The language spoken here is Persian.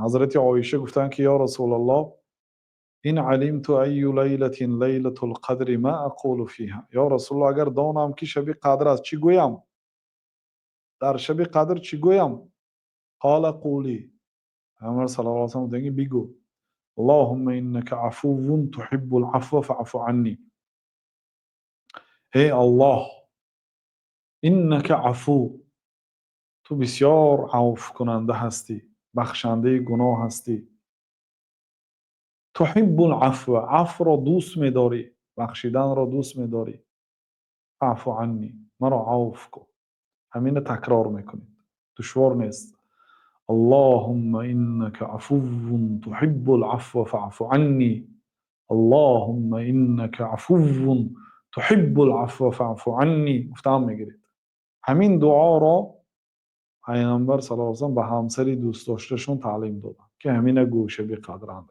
حضرت عایشه گفتن که یا رسول الله این علمت ای لیلة لیلة القدر ما اقول فیها. یا رسول الله اگر دانم که شب قدر است چی گویم؟ در شب قدر چی گویم؟ قال قولی. پیامبر صلی الله علیه و سلم بگو اللهم انك عفو تحب العفو فاعف عني. ای الله انك عفو، تو بسیار عفو کننده هستی، بخشنده گناه هستی. تحب العفو، عفو را دوست می‌داری، بخشیدن را دوست می‌داری. فاعف عني، مرا عفو کن. همین تکرار میکنید، دشوار نیست. اللهم انك عفو تحب العفو فاعف عني. اللهم انك عفو تحب العفو فاعف عني. گفتم میگیرید. همین دعا را پیامبر صلی الله علیه و سلم به همسری دوست داشتهشون تعلیم دادن که همین گوشه به قدر اند.